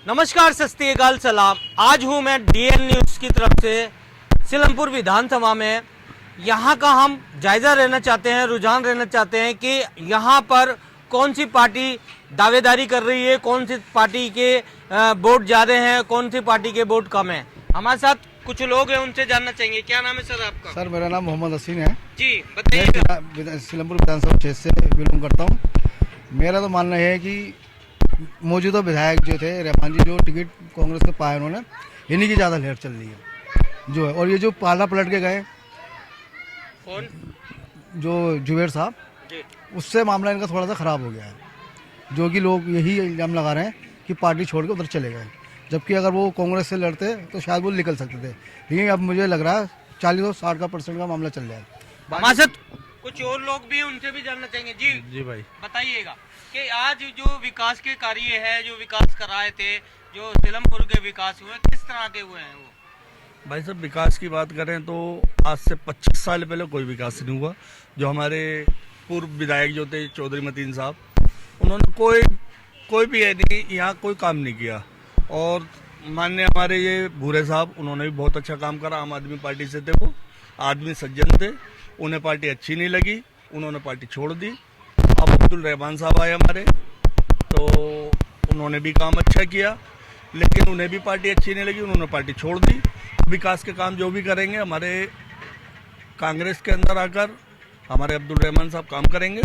नमस्कार, सस्ती अकाल सलाम। आज हूँ मैं डीएन न्यूज़ की तरफ से सीलमपुर विधानसभा में। यहाँ का हम जायजा लेना चाहते हैं, रुझान लेना चाहते हैं कि यहाँ पर कौन सी पार्टी दावेदारी कर रही है, कौन सी पार्टी के वोट ज़्यादा हैं, कौन सी पार्टी के वोट कम हैं। हमारे साथ कुछ लोग हैं, उनसे जानना चाहेंगे। क्या नाम है सर आपका? सर मेरा नाम मोहम्मद हसीन है जी, बताइए। मैं सीलमपुर विधानसभा क्षेत्र से बिलोंग करता हूँ। मेरा तो मानना है कि मौजूदा विधायक जो थे रहमान जी, जो टिकट कांग्रेस के पाए उन्होंने, इन्हीं की ज़्यादा लहर चल रही है जो है। और ये जो पाला पलट के गए कौन? जो जुबेर साहब, उससे मामला इनका थोड़ा सा ख़राब हो गया है, जो कि लोग यही इल्ज़ाम लगा रहे हैं कि पार्टी छोड़ के उधर चले गए। जबकि अगर वो कांग्रेस से लड़ते तो शायद वो निकल सकते थे, लेकिन अब मुझे लग रहा है 40-60% का मामला चल जाएगा। हमारे साथ कुछ और लोग भी हैं, उनसे भी जानना चाहेंगे। जी जी भाई, बताइएगा कि आज जो विकास के कार्य है, जो विकास कराए थे, जो सीलमपुर के विकास हुए, किस तरह के हुए हैं वो? भाई साहब विकास की बात करें तो आज से 25 साल पहले कोई विकास नहीं हुआ। जो हमारे पूर्व विधायक जो थे चौधरी मतीन साहब, उन्होंने कोई भी नहीं यहाँ कोई काम नहीं किया। और माननीय हमारे ये भूरे साहब, उन्होंने भी बहुत अच्छा काम करा। आम आदमी पार्टी से थे, वो आदमी सज्जन थे, उन्हें पार्टी अच्छी नहीं लगी, उन्होंने पार्टी छोड़ दी। अब अब्दुल रहमान साहब आए हमारे, तो उन्होंने भी काम अच्छा किया, लेकिन उन्हें भी पार्टी अच्छी नहीं लगी, उन्होंने पार्टी छोड़ दी। विकास के काम जो भी करेंगे हमारे कांग्रेस के अंदर आकर हमारे अब्दुल रहमान साहब काम करेंगे,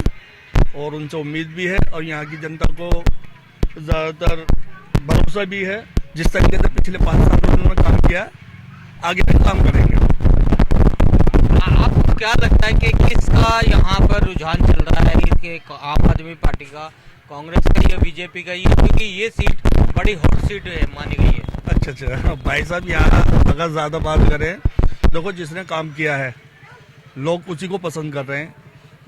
और उनसे उम्मीद भी है और यहाँ की जनता को ज़्यादातर भरोसा भी है। जिस तरीके से पिछले 5 साल में उन्होंने काम किया, आगे भी काम करेंगे। आपको क्या लगता है कि किसका यहाँ पर रुझान चल रहा है, कि आम आदमी पार्टी का, कांग्रेस का या बीजेपी का? ये क्योंकि ये सीट बड़ी हॉट सीट है मानी गई है। अच्छा भाई साहब, यहाँ अगर ज़्यादा बात करें, देखो जिसने काम किया है लोग उसी को पसंद कर रहे हैं।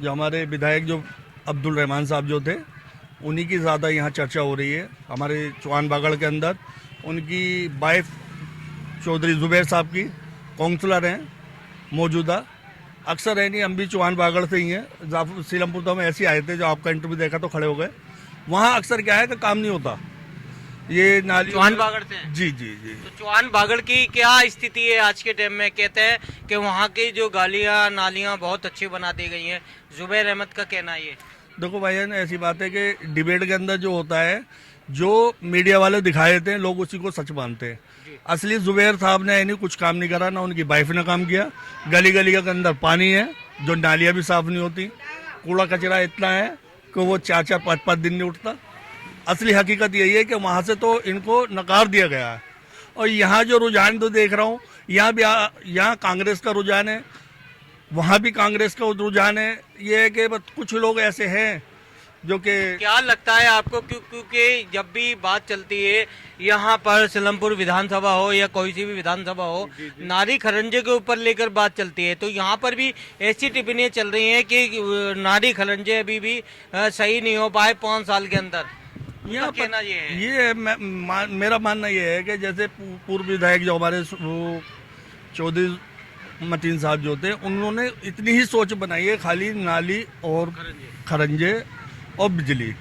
जो हमारे विधायक जो अब्दुल रहमान साहब जो थे, उन्हीं की ज़्यादा यहाँ चर्चा हो रही है। हमारे चौहान बागड़ के अंदर उनकी वाइफ चौधरी जुबैर साहब की काउंसलर हैं मौजूदा। अक्सर है नहीं, हम भी चौहान बागड़ से ही हैं। सीलमपुर तो हम ऐसे आए थे, जो आपका इंटरव्यू देखा तो खड़े हो गए। वहाँ अक्सर क्या है कि काम नहीं होता। ये नाली चौहान बागड़ से हैं? जी जी जी। तो चौहान बागड़ की क्या स्थिति है आज के टाइम में? कहते हैं कि वहाँ की जो गालियाँ नालियाँ बहुत अच्छी बना दी गई हैं। जुबैर अहमद का कहना ये। देखो भाईजान, ऐसी बात है कि डिबेट के अंदर जो होता है, जो मीडिया वाले दिखाए देते हैं, लोग उसी को सच मानते हैं। असली जुबैर साहब ने यानी कुछ काम नहीं करा, ना उनकी वाइफ ने काम किया। गली गली के अंदर पानी है, जो नालियाँ भी साफ नहीं होती। कूड़ा कचरा इतना है कि वो 4-4, 5-5 दिन नहीं उठता। असली हकीकत यही है कि वहाँ से तो इनको नकार दिया गया है। और यहाँ जो रुझान तो देख रहा हूँ, यहाँ भी यहाँ कांग्रेस का रुझान है, वहाँ भी कांग्रेस का रुझान है। ये है कि कुछ लोग ऐसे हैं जो कि क्या लगता है आपको? क्योंकि जब भी बात चलती है यहाँ पर सीलमपुर विधानसभा हो या कोई सी भी विधानसभा हो, नारी खरंजे के ऊपर लेकर बात चलती है, तो यहाँ पर भी ऐसी टिप्पणियां चल रही हैं कि नारी खरंजे अभी भी सही नहीं हो पाए 5 साल के अंदर। यहाँ कहना ये है। मेरा मानना ये है कि जैसे पूर्व विधायक जो हमारे चौधरी मतीन साहब जो थे, उन्होंने इतनी ही सोच बनाई है, खाली नाली और खरंजे और बिजली,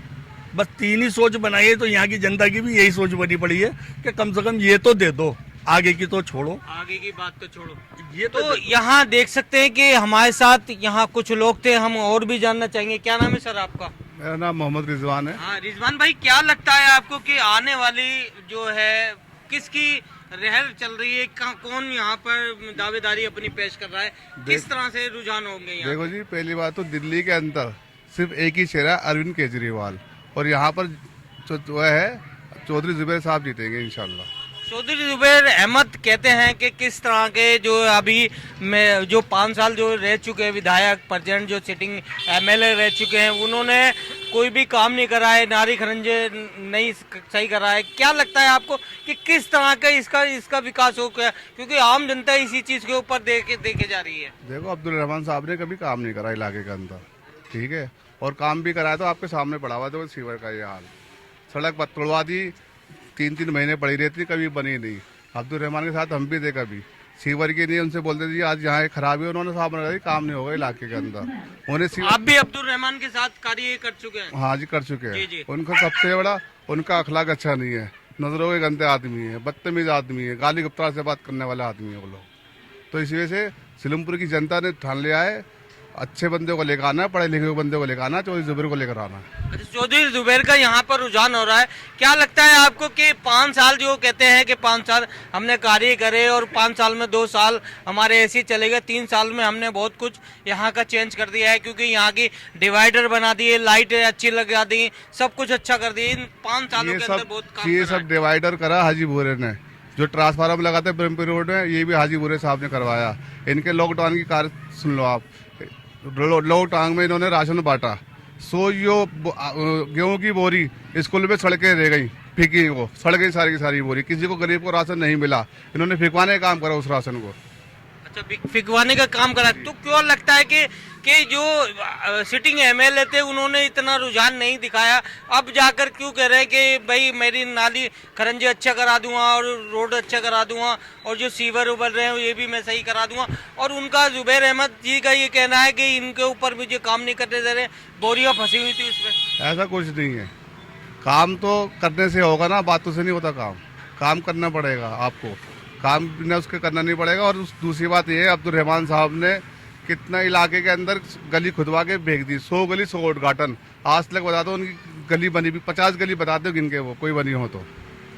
बस 3 ही सोच बनाई है। तो यहाँ की जनता की भी यही सोच बनी पड़ी है कि कम से कम ये तो दे दो, आगे की तो छोड़ो। आगे की बात तो छोड़ो। ये तो यहाँ देख सकते हैं कि हमारे साथ यहाँ कुछ लोग थे, हम और भी जानना चाहेंगे। क्या नाम है सर आपका? मेरा नाम मोहम्मद रिजवान है। हाँ रिजवान भाई, क्या लगता है आपको कि आने वाली जो है किसकी रहर चल रही है? कौन यहाँ पर दावेदारी अपनी पेश कर रहा है? किस तरह से रुझान होंगे यहाँ? देखो जी, पहली बात तो दिल्ली के अंदर सिर्फ एक ही चेहरा अरविंद केजरीवाल, और यहाँ पर जो है चौधरी जुबैर साहब जीतेंगे इंशाल्लाह। चौधरी जुबैर अहमद कहते हैं कि किस तरह के जो अभी में जो 5 साल जो रह चुके हैं विधायक, प्रेसिडेंट जो सिटिंग एमएलए रह चुके हैं, उन्होंने कोई भी काम नहीं करा है, नारी खरंजे नहीं सही करा है। क्या लगता है आपको कि किस तरह का इसका विकास हो गया? क्योंकि आम जनता इसी चीज के ऊपर देखे जा रही है। देखो, अब्दुल रहमान साहब ने कभी काम नहीं करा इलाके के अंदर, ठीक है, और काम भी कराया तो आपके सामने पड़ा हुआ। तो सीवर का ये हाल, सड़क तोड़वा दी, 3-3 महीने पड़ी रहती, कभी बनी नहीं। अब्दुल रहमान के साथ हम भी थे, कभी सीवर की नहीं, उनसे बोलते थे आज यहाँ खराबी, उन्होंने साफ बना दी, काम नहीं होगा इलाके के अंदर। उन्हें आप भी अब्दुल रहमान के साथ कार्य कर चुके हैं? हाँ जी, कर चुके जी। हैं। उनका सबसे बड़ा उनका अखलाक अच्छा नहीं है, नजरों के गंदे आदमी है, बदतमीज आदमी है, गाली गप्तार से बात करने वाले आदमी है वो लोग। तो इसी वजह से सीलमपुर की जनता ने ठान लिया है अच्छे बंदे को लेकर आना है, पढ़े लिखे बंदे को लेकर आना है, चौधरी जुबेर को लेकर आना है। अच्छा, चौधरी जुबेर का यहाँ पर रुझान हो रहा है। क्या लगता है आपको कि 5 साल जो कहते हैं कि 5 साल हमने कार्य करे और 5 साल में 2 साल हमारे ऐसे ही चलेगा, 3 साल में हमने बहुत कुछ यहाँ का चेंज कर दिया है, क्योंकि यहाँ की डिवाइडर बना दिए, लाइटें अच्छी लगा दी, सब कुछ अच्छा कर दिया इन 5 सालों के अंदर। बहुत काम ये करा सब डिवाइडर करा हाजी बुरे ने, जो ट्रांसफार्मर लगाते ब्रह्मपुर रोड में, ये भी हाजी बुरे साहब ने करवाया। इनके लॉकडाउन की कार्य सुन लो आप, लॉकडाउन में इन्होंने राशन बांटा, गेहूं की बोरी स्कूल में सड़कें रह गई, फेंकी वो सड़ गई सारी की सारी बोरी, किसी को गरीब को राशन नहीं मिला, इन्होंने फेंकवाने का काम करा उस राशन को। अच्छा, फिकवाने का काम करा। तो क्यों लगता है कि जो सिटिंग एमएलए थे उन्होंने इतना रुझान नहीं दिखाया, अब जाकर क्यों कह रहे हैं कि भाई मेरी नाली खरंजे अच्छा करा दूंगा और रोड अच्छा करा दूंगा और जो सीवर उबल रहे हैं ये भी मैं सही करा दूंगा। और उनका जुबैर अहमद जी का ये कहना है कि इनके ऊपर मुझे काम नहीं करने दे रहे, बोरियां फंसी हुई थी उसमें। ऐसा कुछ नहीं है, काम तो करने से होगा ना, बातों से नहीं होता काम करना पड़ेगा आपको, काम बिना उसके करना नहीं पड़ेगा। और दूसरी बात ये है, अब्दुल रहमान साहब ने कितना इलाके के अंदर गली खुदवा के फेंक दी, 100 गली 100 उद्घाटन। आज तक बता दो उनकी गली बनी भी 50 गली बता दो गिन के, वो कोई बनी हो तो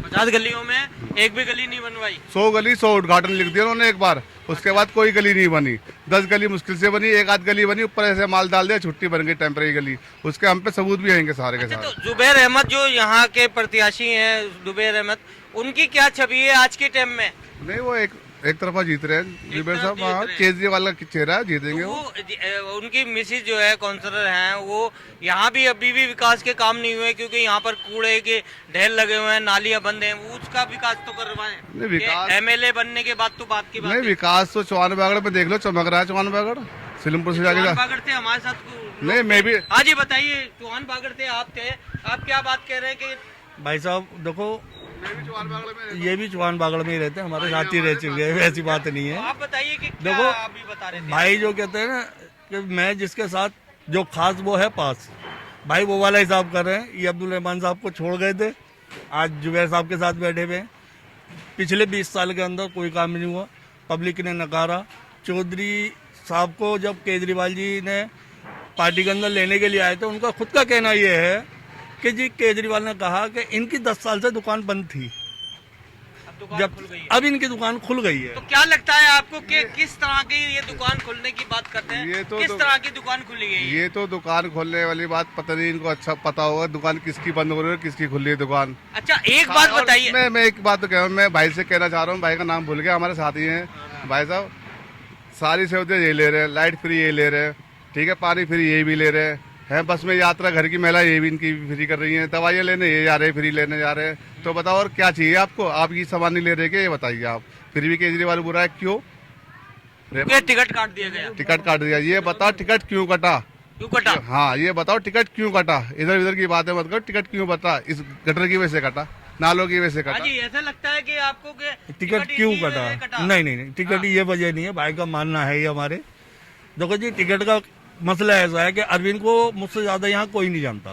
50 गलियों में एक भी गली नहीं बनवाई। 100 गली 100 उद्घाटन लिख दिया उन्होंने एक बार, उसके बाद कोई गली नहीं बनी। 10 गली मुश्किल से बनी, एक आध गली बनी, ऊपर ऐसे माल डाल दिया, छुट्टी बन गई टेम्परेरी गली। उसके हम पे सबूत भी आएंगे सारे के सारे। तो जुबैर अहमद जो यहाँ के प्रत्याशी हैं, जुबैर अहमद, उनकी क्या छवि है आज के टाइम में? नहीं, वो एक तरफा जीत रहे हैं जुबैर साहब, हाँ, केजरीवाल का चेहरा है, जीतेंगे वो। उनकी मिसिज जो है काउंसलर हैं, वो यहाँ भी अभी भी विकास के काम नहीं हुए, क्योंकि यहाँ पर कूड़े के ढेर लगे हुए हैं, नालियां बंद हैं, वो उसका विकास तो करवाएं। नहीं, विकास एमएलए बनने के बाद तो बात की बात नहीं, विकास तो चौहान बागड़ में देख लो, चमक रहा है चौहान बागड़। सीलमपुर से जाके बागड़ थे हमारे साथ। नहीं, मैं भी। हाँ जी, बताइए, चौहान बागड़ थे, आप थे, आप क्या बात कह रहे हैं कि भाई साहब देखो, ये भी चौहान बागड़ में ही रहते हैं, हमारे साथ ही रह चुके हैं, ऐसी बात नहीं है। तो आप बताइए कि क्या देखो, अभी बता रहे थे भाई जो कहते हैं ना कि मैं जिसके साथ जो खास वो है पास, भाई वो वाला हिसाब कर रहे हैं। ये अब्दुल रहमान साहब को छोड़ गए थे, आज जुबैर साहब के साथ बैठे हुए हैं। पिछले 20 साल के अंदर कोई काम नहीं हुआ, पब्लिक ने नकारा। चौधरी साहब को जब केजरीवाल जी ने पार्टी के अंदर लेने के लिए आए थे, उनका खुद का कहना ये है कि जी केजरीवाल ने कहा कि इनकी 10 साल से दुकान बंद थी, अब दुकान जब खुल गई है। अब इनकी दुकान खुल गई है। तो क्या लगता है आपको कि किस तरह की ये दुकान खोलने की बात करते हैं? ये तो किस तरह की दुकान खुली गई है? ये तो दुकान खोलने वाली बात पता नहीं इनको अच्छा पता होगा, दुकान किसकी बंद हो रही है, किसकी खुली है दुकान। अच्छा, एक बात और बताइए। मैं एक बात तो कह रहा हूँ, मैं भाई से कहना चाह रहा हूँ, भाई का नाम भूल गया, हमारे साथी हैं भाई साहब, सारी सुविधा ये ले रहे हैं, लाइट फ्री ये ले रहे हैं, ठीक है, पानी फ्री ये भी ले रहे हैं, बस में यात्रा घर की महिला ये भी इनकी फ्री कर रही हैं, दवाइयाँ लेने ये जा रहे हैं, फ्री लेने जा रहे हैं। तो बताओ और क्या चाहिए आपको, आप ये सामान नहीं ले रहे क्या, ये बताइए आप। फिर भी केजरीवाल बुरा है, क्यों? टिकट काट दिया गया। टिकट काट दिया, ये बताओ टिकट क्यों कटा? क्यों कटा? हाँ, ये बताओ टिकट क्यों कटा? इधर उधर की बातें मत करो, टिकट क्यों कटा? इस गटर की वजह से कटा, नालों की वजह से कटा। जी, ऐसा लगता है कि आपको टिकट क्यों कटा? नहीं, टिकट ये वजह नहीं है, भाई का मानना है ये हमारे। देखो जी, टिकट का मसला ऐसा है कि अरविंद को मुझसे ज्यादा यहाँ कोई नहीं जानता।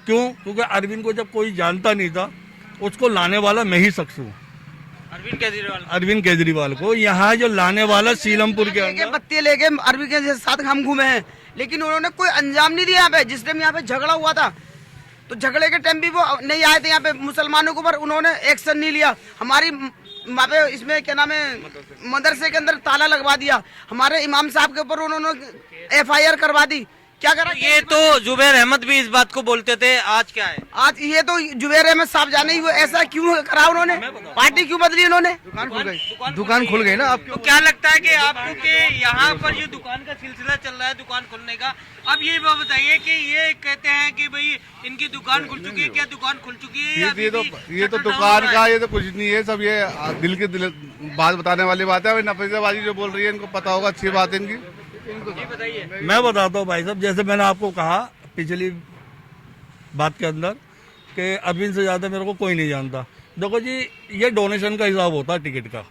क्यों? क्योंकि अरविंद को जब कोई जानता नहीं था, उसको लाने वाला मैं ही शख्स हूँ। अरविंद केजरीवाल को यहाँ जो लाने वाला सीलमपुर के अंदर बत्ती लेके अरविंद के साथ हम घूमे हैं, लेकिन उन्होंने कोई अंजाम नहीं दिया। यहाँ पे जिस टाइम यहाँ पे झगड़ा हुआ था, तो झगड़े के टाइम भी वो नहीं आए थे यहाँ पे मुसलमानों के ऊपर, उन्होंने एक्शन नहीं लिया। हमारी वहाँ पे इसमें क्या नाम है, मदरसे के अंदर ताला लगवा दिया, हमारे इमाम साहब के ऊपर उन्होंने FIR करवा दी। क्या करा? ये तो जुबैर अहमद भी इस बात को बोलते थे, आज क्या है? आज ये तो जुबैर अहमद साहब जाने ही वो ऐसा क्यों करा, उन्होंने पार्टी क्यों बदली, उन्होंने दुकान खुल गई ना। आप तो क्या लगता है कि आपको कि यहाँ पर जो दुकान का सिलसिला चल रहा है दुकान खुलने का, अब ये बात बताइए कि ये कहते हैं कि भाई इनकी दुकान खुल चुकी है, क्या दुकान खुल चुकी है? ये तो दुकान का ये तो कुछ नहीं है, सब ये दिल की बात बताने वाली बात है। नफीसाबाजी जो बोल रही है, इनको पता होगा, अच्छी बात है इनकी। बताइए। मैं बताता हूँ भाई साहब, जैसे मैंने आपको कहा पिछली बात के अंदर कि अरविंद से ज़्यादा मेरे को कोई नहीं जानता। देखो जी, ये डोनेशन का हिसाब होता है टिकट का,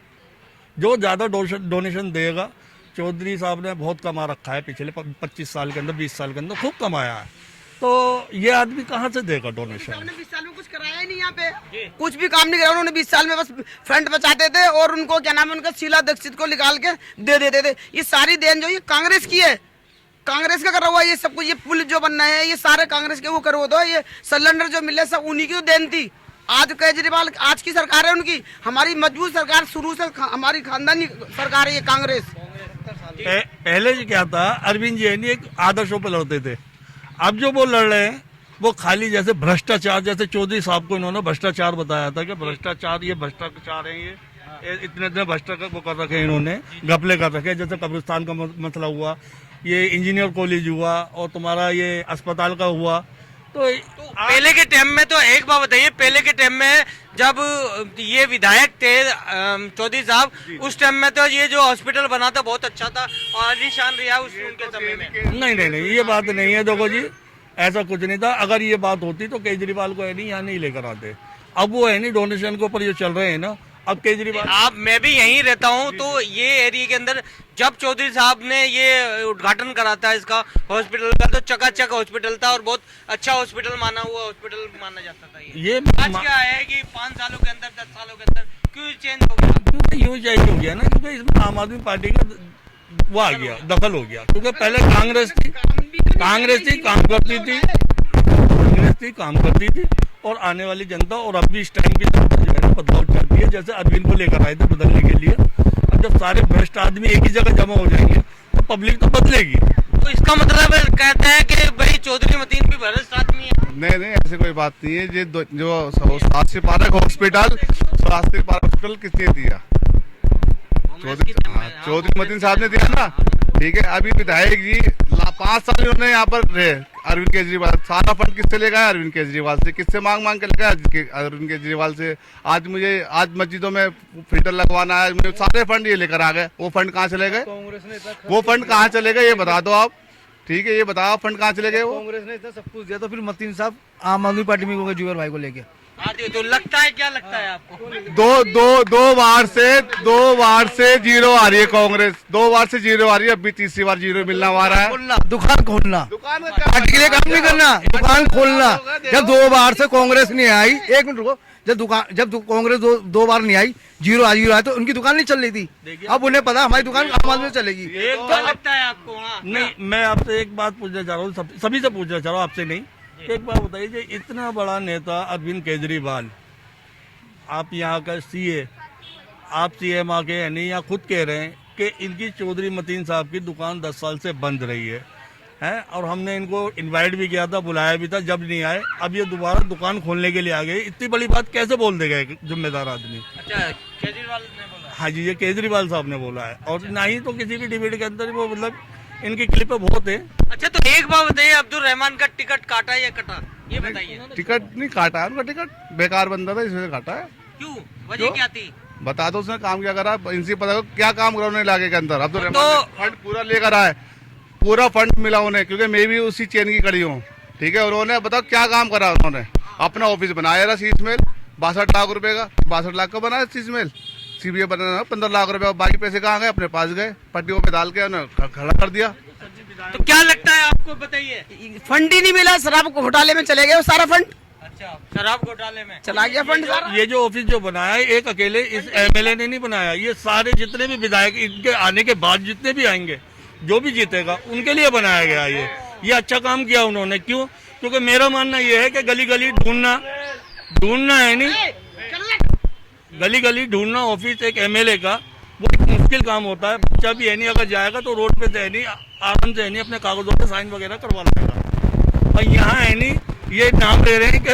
जो ज़्यादा डोनेशन देगा। चौधरी साहब ने बहुत कमा रखा है पिछले 25 साल के अंदर, 20 साल के अंदर खूब कमाया है। तो ये आदमी कहाँ से देगा डोनेशन? उन्होंने 20 साल में कुछ कराया ही नहीं यहाँ पे, कुछ भी काम नहीं कराया उन्होंने 20 साल में, बस फ्रंट बचाते थे और उनको क्या नाम है उनका शीला दीक्षित को निकाल के दे देते थे। ये सारी देन जो ये कांग्रेस की है, कांग्रेस का करा हुआ ये सब कुछ, ये पुल जो बनना है ये सारे कांग्रेस के वो करो दो, ये सिलेंडर जो मिले सब उन्हीं की तो देन थी। आज केजरीवाल आज की सरकार है उनकी, हमारी मजबूत सरकार शुरू से हमारी खानदानी सरकार है ये कांग्रेस। पहले जी क्या था, अरविंद जी एक आदर्शों पर लड़ते थे। अब जो वो लड़ रहे हैं वो खाली जैसे भ्रष्टाचार, जैसे चौधरी साहब को इन्होंने भ्रष्टाचार बताया था कि भ्रष्टाचार ये भ्रष्टाचार है, ये इतने इतने भ्रष्टाचार वो कर रखे हैं इन्होंने, घपले कर रखे, जैसे कब्रिस्तान का मसला हुआ, ये इंजीनियर कॉलेज हुआ और तुम्हारा ये अस्पताल का हुआ। तो पहले के टाइम में, तो एक बात बताइए, पहले के टाइम में जब ये विधायक थे चौधरी साहब, उस टाइम में तो ये जो हॉस्पिटल बना था बहुत अच्छा था और आलीशान रहा उस उनके समय में। नहीं ये बात नहीं है। देखो जी ऐसा कुछ नहीं था। अगर ये बात होती तो केजरीवाल को है नहीं यहाँ नहीं लेकर आते। अब वो है नहीं डोनेशन के ऊपर जो चल रहे हैं ना, अब केजरीवाल आप, मैं भी यहीं रहता हूं, तो ये एरिया के अंदर जब चौधरी साहब ने ये उद्घाटन करा था इसका हॉस्पिटल का, तो चकाचक हॉस्पिटल था और बहुत अच्छा हॉस्पिटल माना हुआ हॉस्पिटल माना जाता था। ये आज क्या है कि 5 सालों के अंदर 10 सालों के अंदर क्यों चेंज हो गया? यूं चेंज हो गया ना, क्योंकि इसमें आम आदमी पार्टी का वो आ गया, दखल हो गया। क्योंकि पहले कांग्रेस थी काम करती थी, कांग्रेस थी काम करती थी और आने वाली जनता और अब भी इस टाइम की जनता जो है ना बदलाव चाहती है। जैसे अरविंद को लेकर आए थे बदलने के लिए, अब जब सारे भ्रष्ट आदमी एक ही जगह जमा हो जाएंगे तो पब्लिक तो बदलेगी। तो इसका मतलब कहते हैं कि भाई चौधरी मतीन भी भ्रष्ट आदमी है? नहीं ऐसी कोई बात नहीं है। ये जो स्वास्थ्य पारक हॉस्पिटल किसने दिया? चौधरी मतीन साहब ने दिया ना, ठीक है। अभी विधायक जी 5 साल उन्होंने यहाँ पर रहे, अरविंद केजरीवाल सारा फंड किससे ले गया? अरविंद केजरीवाल से। किससे मांग के ले गया? अरविंद केजरीवाल से। आज मस्जिदों में फिल्टर लगवाना है, मुझे सारे फंड ये लेकर आ गए। वो फंड कहाँ चले गए? वो फंड कहाँ चले गए ये बता दो आप, ठीक है, ये बताओ फंड कहाँ चले गए? वो कांग्रेस ने इतना सब कुछ दिया तो फिर मतीन साहब आम आदमी पार्टी में गए जुबेर भाई को लेके। तो लगता है, क्या लगता है आपको? दो बार से जीरो आ रही है कांग्रेस, 2 बार से जीरो आ रही है, अभी तीसरी बार जीरो मिलना आ रहा है। दुकान खोलना, पार्टी के लिए काम नहीं करना, दुकान खोलना। जब 2 बार से कांग्रेस नहीं आई, एक मिनट रुको, जब कांग्रेस दो बार नहीं आई, जीरो आया तो उनकी दुकान नहीं चल रही थी। अब उन्हें पता हमारी दुकान आम आदमी में चलेगी। क्या लगता है आपको? नहीं, मैं आपसे एक बात पूछना चाह रहा हूँ, सभी से पूछना चाह रहा हूँ, आपसे नहीं। एक बात बताइए, इतना बड़ा नेता अरविंद केजरीवाल, आप यहाँ का सीए, आप सीएम आके यानी यहाँ खुद कह रहे हैं कि इनकी चौधरी मतीन साहब की दुकान 10 साल से बंद रही है, और हमने इनको इनवाइट भी किया था, बुलाया भी था, जब नहीं आए, अब ये दोबारा दुकान खोलने के लिए आ गए। इतनी बड़ी बात कैसे बोल देगा एक जिम्मेदार आदमी? अच्छा, केजरीवाल ने बोला? हाँ जी, ये केजरीवाल साहब ने बोला है, और ना ही तो किसी भी डिबेट के अंदर वो, मतलब इनकी क्लिप बहुत है। अच्छा, तो एक बात बताइए, अब्दुल रहमान का टिकट काटा या कटा, ये बताइए। टिकट नहीं काटा है उनका, टिकट बेकार बंदा था इसलिए काटा है। क्यों, वजह क्या थी? बता दो उसने काम क्या करा, इनसे पता हो क्या काम करा उन्हें इलाके के अंदर। अब्दुल रहमान फंड पूरा लेकर आए, पूरा फंड मिला उन्हें, क्योंकि मैं भी उसी चेन की कड़ी हूँ, ठीक है। उन्होंने बताओ क्या काम करा उन्होंने? अपना ऑफिस बनाया था शीश महल, 62 लाख रुपए का, 62 लाख का बनाया शीश महल। सीबीआई बनाना 15 लाख रुपए, बाकी पैसे कहाँ गए? अपने पास गए, पट्टियों पे डाल के उन्हें खड़ा कर दिया। तो क्या लगता है आपको, बताइए? फंड ही नहीं मिला, शराब घोटाले में चले गए वो सारा फंड। अच्छा, शराब घोटाले में चला गया फंड सारा। ये जो ऑफिस जो बनाया है, एक अकेले इस एमएलए ने नहीं बनाया, ये सारे जितने भी विधायक इनके आने के बाद जितने भी आएंगे, जो भी जीतेगा उनके लिए बनाया गया। ये अच्छा काम किया उन्होंने। क्यों? क्योंकि मेरा मानना ये है कि गली गली ढूंढना है नहीं, गली गली ढूंढना ऑफिस एक एमएलए का वो एक मुश्किल काम होता है। बच्चा भी है नहीं, अगर जाएगा तो रोड पे से है नहीं, आराम से है नहीं, अपने कागजों पे साइन वगैरह करवा लेगा। और यहाँ है नहीं, ये नाम ले रहे हैं कि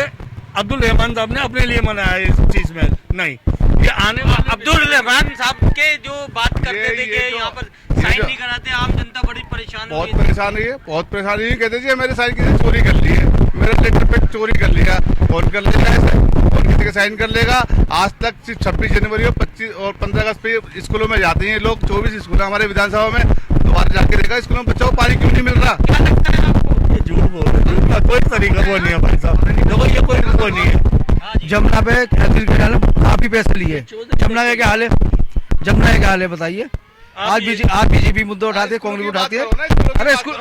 अब्दुल रहमान साहब ने अपने लिए मनाया है इस चीज में। नहीं, ये आने वाले अब्दुल रहमान साहब के जो बात करते थे कि यहाँ पर साइन नहीं कराते, आम जनता बड़ी परेशान, बहुत परेशान हुई है, बहुत परेशान हुई। कहते जी मेरे साइन किसी चोरी कर ली है, मेरा लेटर पे चोरी कर लिया, कौन कर लेगा ऐसे, और किसी का साइन कर लेगा। आज तक 26 जनवरी और 25 और 15 अगस्त पे स्कूलों में जाते हैं लोग, 24 स्कूल हमारे विधानसभा में, दोबारा जाके देखा स्कूलों में बच्चों को पानी क्यों नहीं मिल रहा। क्या लगता है आपको? ये झूठ बोल रहे हैं, झूठ का कोई तरीका वो नहीं है भाई साहब, देखो ये कोई वो नहीं है। जमुना पे काफी पैसे लिए, जमुना का क्या हाल है? जमुना का क्या हाल है बताइए? आज बीजेपी मुद्दा उठाती है, कांग्रेस उठाती है। अरे स्कूल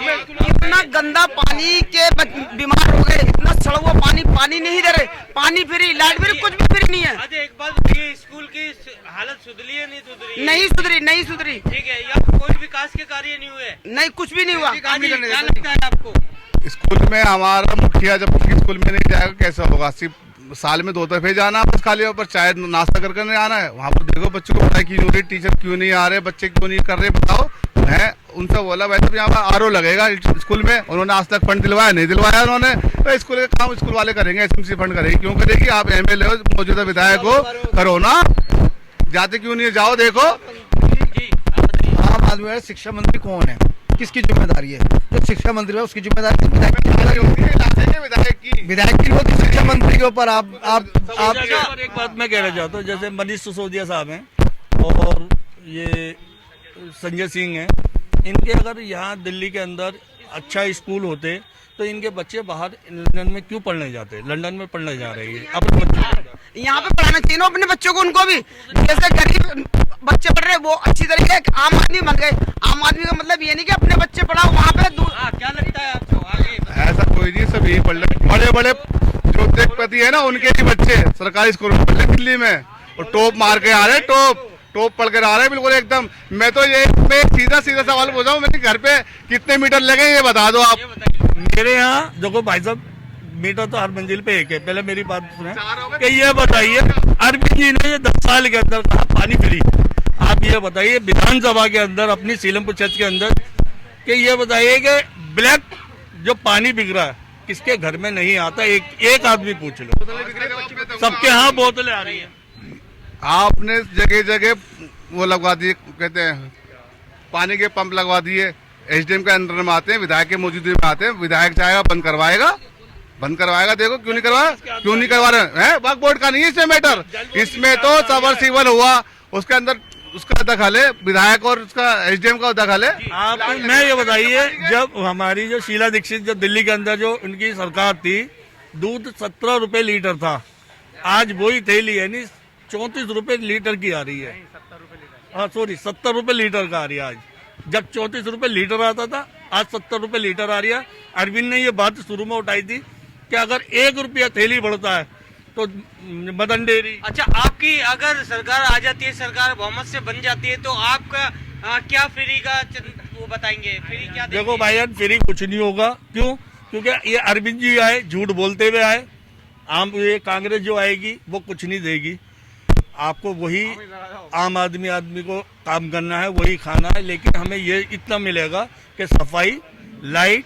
इतना गंदा पानी के बीमार हो गए, इतना सड़ा हुआ पानी नहीं दे रहे, पानी फ्री, लाइट फ्री, कुछ भी फ्री नहीं है। आज एक बात बताइए, स्कूल की हालत सुधरी है नहीं सुधरी? ठीक है, यहाँ कोई विकास के कार्य नहीं हुए? नहीं, कुछ भी नहीं हुआ। क्या लगता है आपको? स्कूल में हमारा मुखिया जब तक स्कूल में नहीं जाएगा कैसा होगा? सिर्फ साल में 2 दफे जाना, बस खाली ऊपर चाय नाश्ता करके नहीं आना है। वहाँ पर देखो बच्चों को पढ़ाई क्यों नहीं हो रही, टीचर क्यों नहीं आ रहे, बच्चे क्यों नहीं कर रहे, बताओ। है उनसे बोला भाई तो यहाँ पर आरओ लगेगा स्कूल में, उन्होंने आज तक फंड दिलवाया नहीं दिलवाया उन्होंने। तो स्कूल का काम स्कूल वाले करेंगे, एसएमसी फंड करेगी, क्यों करेगी? आप एमएलए हो, मौजूदा विधायक हो, करो ना, जाते क्यों नहीं? जाओ देखो। आम आदमी है, शिक्षा मंत्री कौन है, किसकी जिम्मेदारी है? जो शिक्षा मंत्री है उसकी जिम्मेदारी विधायक की होती, शिक्षा मंत्री के ऊपर आप एक बात मैं कहना चाहता हूँ, जैसे मनीष सिसोदिया साहब हैं और ये संजय सिंह हैं, इनके अगर यहाँ दिल्ली के अंदर अच्छा स्कूल होते तो इनके बच्चे बाहर लंदन में क्यों पढ़ने जाते? लंदन में पढ़ने जा रहे हैं अपने बच्चों। यहाँ पे पढ़ाना चाहिए ना अपने बच्चों को, उनको भी। जैसे गरीब बच्चे पढ़ रहे वो अच्छी तरीके आम आदमी बन गए। आम आदमी का मतलब ये नहीं कि अपने बच्चे पढ़ाओ वहाँ पे। क्या लगता है आपको आगे? ऐसा कोई नहीं, सब यही पढ़ रहे, बड़े बड़े जो उद्योगपति है ना उनके ही बच्चे सरकारी स्कूल में पढ़ रहे दिल्ली में, और टॉप मार के आ रहे, टॉप पढ़ कर आ रहे बिल्कुल एकदम। मैं तो ये सीधा सवाल पूछा हूँ, मेरे घर पे कितने मीटर लगे ये बता दो आप। मेरे यहाँ देखो भाई साहब, मीटर तो हर मंजिल पे एक है। पहले मेरी बात सुने कि ये बताइए अरविंद जी ने 10 साल के अंदर कहा पानी फ्री। आप ये बताइए विधानसभा के अंदर अपनी सीलमपुर क्षेत्र के अंदर कि ये बताइए कि ब्लैक जो पानी बिक रहा है किसके घर में नहीं आता? एक आदमी पूछ लो, सबके यहाँ बोतलें आ रही है। आपने जगह जगह वो लगवा दिए, कहते हैं पानी के पंप लगवा दिए, एसडीएम के अंडर में आते हैं, विधायक के मौजूदगी में आते हैं। विधायक चाहेगा बंद करवाएगा, देखो क्यों नहीं करवा रहे हैं? वक्फ बोर्ड का नहीं है इसमें मैटर, इसमें तो सबमर्सिबल हुआ, उसके अंदर उसका दखल है, विधायक और उसका एसडीएम का दखल है। आप मैं ये बताइए, जब हमारी जो शीला दीक्षित जो दिल्ली के अंदर जो उनकी सरकार थी, दूध 17 रुपए लीटर था, आज वही थैली यानी 34 रुपए लीटर की आ रही है। हाँ सॉरी, 70 रुपए लीटर का आ रही है आज, जब 34 रुपए लीटर आता था, आज 70 रुपए लीटर आ रही है। अरविंद ने ये बात शुरू में उठाई थी कि अगर 1 रुपया थैली बढ़ता है तो मदन डेयरी। अच्छा, आपकी अगर सरकार आ जाती है, सरकार बहुमत से बन जाती है, तो आपका क्या फ्री का वो बताएंगे? फ्री क्या देंगे? देखो भाईजान, फ्री कुछ नहीं होगा। क्यों? क्योंकि ये अरविंद जी आए, झूठ बोलते हुए आए। ये कांग्रेस जो आएगी वो कुछ नहीं देगी आपको, वही आम आदमी को काम करना है, वही खाना है। लेकिन हमें ये इतना मिलेगा कि सफाई, लाइट,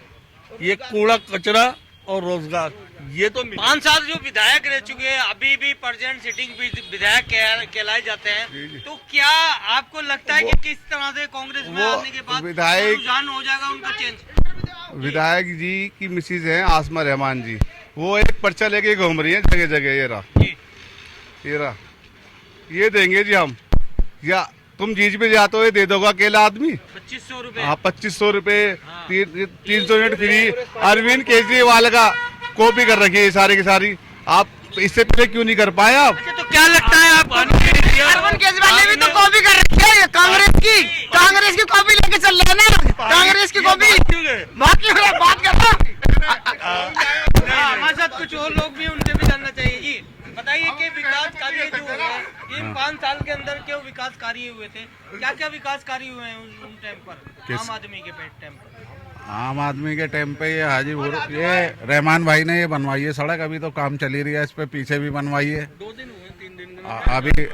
ये कूड़ा कचरा और रोजगार, ये तो 5 साल जो विधायक रह चुके हैं, अभी भी प्रेजेंट सिटिंग विधायक कहलाए जाते हैं, तो क्या आपको लगता है कि किस तरह से कांग्रेस में आने के बाद विधायक रुझान हो जाएगा उनका चेंज? विधायक जी की मिसिज है आसमा रहमान जी, वो एक पर्चा लेके घूम रही है जगह जगह। ये रहा, ये देंगे जी हम, या तुम जीज पे जाते हो, ये दे दोगा अकेला आदमी 2500 रुपए। हाँ 2500 रुपए, 300 यूनिट फ्री। अरविंद केजरीवाल का कॉपी कर रखी है सारी की सारी, आप इससे पहले क्यों नहीं कर पाए आप? अच्छा, तो क्या लगता है आपको? अरविंद केजरीवाल ने भी तो कॉपी कर रखी है कांग्रेस की कॉपी लेके चल रहे हैं ना, कांग्रेस की कॉपी। बात करना हमारे साथ कुछ और लोग भी, उनसे भी जानना चाहिए जी। बताइए कि विकास कार्य जो हुए हैं इन 5 साल के अंदर, क्यों विकास कार्य हुए थे? क्या विकास कार्य हुए हैं उन टाइम पर, आम आदमी के टाइम पर? आम आदमी के टाइम पे ये हाजीपुर, ये रहमान भाई ने ये बनवाई है सड़क, अभी तो काम चली रही है, इस पे पीछे भी बनवाई है, 2 दिन हुए, 3 दिन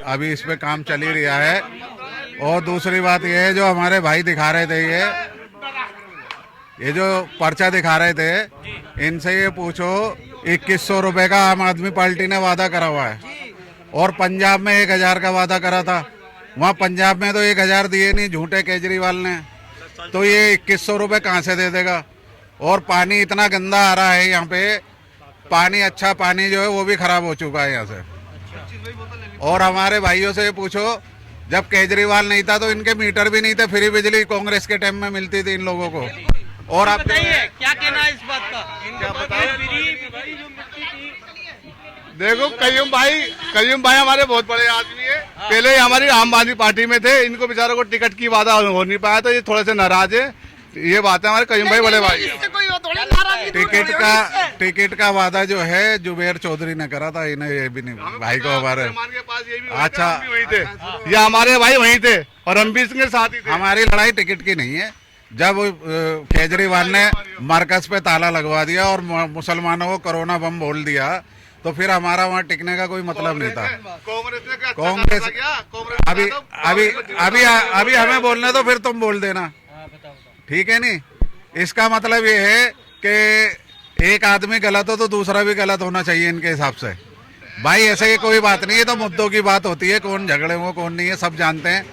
अभी इस पे काम चली रहा है। और दूसरी बात ये है, जो हमारे भाई दिखा रहे थे, ये जो पर्चा दिखा रहे थे, इनसे ये पूछो 2100 रुपए का आम आदमी पार्टी ने वादा करा हुआ है, और पंजाब में 1000 का वादा करा था। वहाँ पंजाब में तो 1000 दिए नहीं, झूठे केजरीवाल ने, तो ये 2100 रुपए कहाँ से दे देगा? और पानी इतना गंदा आ रहा है यहाँ पे, पानी, अच्छा पानी जो है वो भी खराब हो चुका है यहाँ से। और हमारे भाइयों से पूछो, जब केजरीवाल नहीं था तो इनके मीटर भी नहीं थे, फ्री बिजली कांग्रेस के टाइम में मिलती थी इन लोगों को। और आप बताइए क्या कहना है इस बात का? फ्री जो मिलती थी। देखो कयूम भाई हमारे बहुत बड़े आदमी है, पहले ये हमारी आम आदमी पार्टी में थे, इनको बेचारों को टिकट की वादा हो नहीं पाया, तो ये थोड़े से नाराज है। ये बात है हमारे करीम भाई बड़े भाई। इससे कोई वो थोड़ी नाराजगी दूर टिकट होगी का इससे। टिकट का वादा जो है जुबेर चौधरी ने करा था, इन्हें ये भी नहीं भाई को हमारे के पास ये भी अच्छा वहीं थे, ये हमारे भाई वहीं थे और हम भी इसके साथ ही थे। हमारी लड़ाई टिकट की नहीं है। जब केजरीवाल ने मरकज पे ताला लगवा दिया और मुसलमानों को कोरोना बम बोल दिया, तो फिर हमारा वहाँ टिकने का कोई मतलब नहीं था। कांग्रेस ने क्या अच्छा कांग्रेस काम किया? कांग्रेस अभी ने तो अभी अभी अभी हमें बोलने दो, फिर तुम बोल देना, ठीक है नहीं। इसका मतलब ये है कि एक आदमी गलत हो तो दूसरा भी गलत होना चाहिए इनके हिसाब से। भाई ऐसे ही कोई बात नहीं है, तो मुद्दों की बात होती है, कौन झगड़े हो कौन नहीं है सब जानते हैं।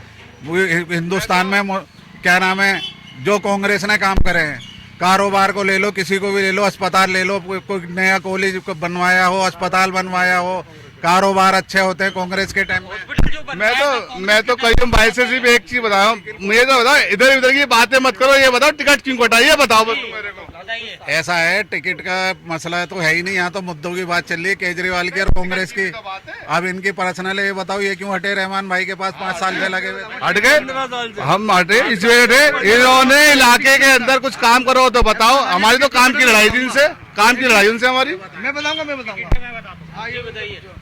हिंदुस्तान में क्या नाम है, जो कांग्रेस ने काम करे हैं, कारोबार को ले लो, किसी को भी ले लो, अस्पताल ले लो, कोई नया कॉलेज बनवाया हो, अस्पताल बनवाया हो, कारोबार अच्छे होते हैं कांग्रेस के टाइम में। मैं तो कई भाई से सिर्फ एक चीज बताया, मुझे तो बताओ, इधर उधर की बातें मत करो, ये बताओ टिकट क्यों कटाई है, बताओ बस तुम मेरे को। ऐसा है, टिकट का मसला तो है ही नहीं, यहाँ तो मुद्दों की बात चल रही है, केजरीवाल की और कांग्रेस की। अब इनकी पर्सनल है, ये बताओ ये क्यों हटे? रहमान भाई के पास 5 साल से लगे हुए थे। हट गए, हम हटे इस वजह से इन्होंने इलाके के अंदर कुछ काम करो तो बताओ। हमारी तो काम की लड़ाई थी इनसे, काम की लड़ाई उनसे हमारी। मैं बताऊंगा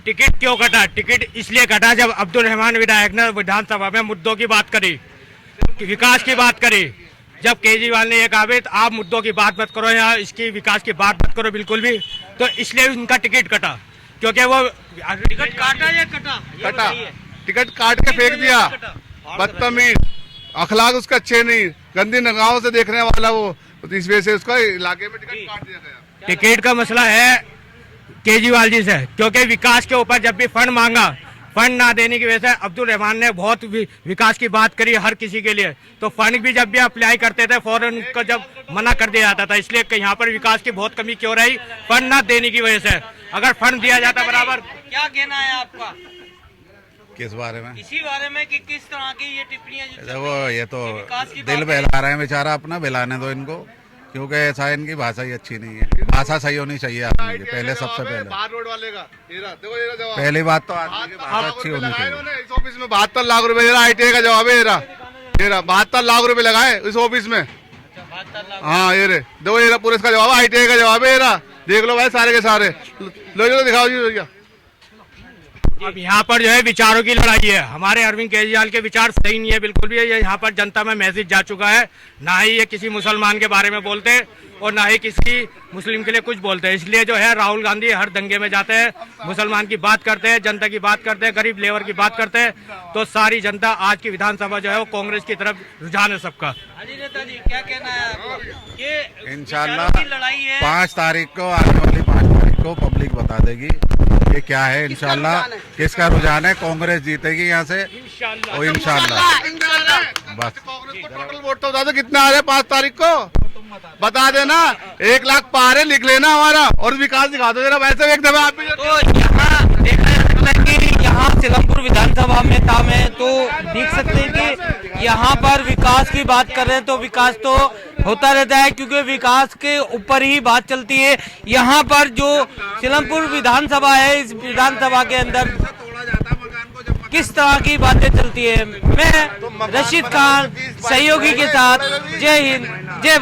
टिकट क्यों कटा? टिकट इसलिए कटा जब अब्दुल रहमान विधायक ने विधानसभा में मुद्दों की बात करी, विकास की बात करी। जब केजरीवाल ने ये कहा भाई आप मुद्दों की बात मत करो, यहाँ इसकी विकास की बात मत करो बिल्कुल भी, तो इसलिए उनका टिकट कटा। क्योंकि वो टिकट काटा या कटा, टिकट काट के फेंक दिया, बदतमीज, अखलाक उसका अच्छे नहीं, गंदी निगाहों से देखने वाला वो, तो इस वजह से उसका इलाके में टिकट काट दिया गया। टिकट का मसला है केजरीवाल जी से, क्योंकि विकास के ऊपर जब भी फंड मांगा, फंड ना देने की वजह से अब्दुल रहमान ने बहुत विकास की बात करी हर किसी के लिए, तो फंड भी जब भी अप्लाई करते थे फौरन उनको जब मना कर दिया जाता था। इसलिए यहाँ पर विकास की बहुत कमी क्यों रही? फंड ना देने की वजह से। अगर फंड दिया जाता बराबर। क्या कहना है आपका किस बारे में? इसी बारे में कि किस तरह की ये टिप्पणियां जो चल वो ये तो विकास की दिल बात बहला रहे हैं बेचारा अपना, बहलाने दो इनको, क्योंकि ऐसा इनकी भाषा ही अच्छी नहीं है। भाषा सही होनी चाहिए आदमी की, पहले सबसे पहले। बाहर रोड वाले का देखो ये जवाब, पहली बात तो आदमी की भाषा अच्छी होनी चाहिए। इस ऑफिस में 72 लाख रुपए दे रहा, ITI का जवाब है ये रहा 72 लाख रुपए लगाए इस ऑफिस में। हाँ ये रे देखो, ये पूरे इसका जवाब, ITI का जवाब है ये रहा, देख लो भाई सारे के सारे, लो जो दिखाओ जी भैया। अब यहाँ पर जो है विचारों की लड़ाई है। हमारे अरविंद केजरीवाल के विचार सही नहीं है बिल्कुल भी। ये यहाँ पर जनता में मैसेज जा चुका है, ना ही ये किसी मुसलमान के बारे में बोलते और ना ही किसी मुस्लिम के लिए कुछ बोलते हैं। इसलिए जो है राहुल गांधी हर दंगे में जाते हैं, मुसलमान की बात करते हैं, जनता की बात करते हैं, गरीब लेबर की बात करते हैं, तो सारी जनता आज की विधानसभा जो है वो कांग्रेस की तरफ रुझान है सबका। अली नेताजी क्या कहना है आपका? ये इंशाल्लाह विचारों की लड़ाई है। 5 तारीख को, आने वाली 5 तारीख को पब्लिक बता देगी ये क्या है। इंशाल्लाह किसका रुझान है, कांग्रेस जीतेगी यहाँ से और इंशाल्लाह बस। कांग्रेस को टोटल वोट तो बता दो कितना आ रहे हैं 5 तारीख को, बता देना। 1 लाख पार है, लिख लेना हमारा, और विकास दिखा दो जरा वैसे एक दफा आप भी। तो यहाँ देखा जा सकता है कि यहाँ सिलमपुर विधानसभा में था मैं तो देख सकते हैं कि यहाँ पर विकास की बात कर रहे हैं, तो विकास तो होता रहता है क्योंकि विकास के ऊपर ही बात चलती है। यहाँ पर जो सिलमपुर विधानसभा है, इस विधानसभा के अंदर किस तरह की बातें चलती है। मैं रशीद खान सहयोगी के साथ, जय हिंद जय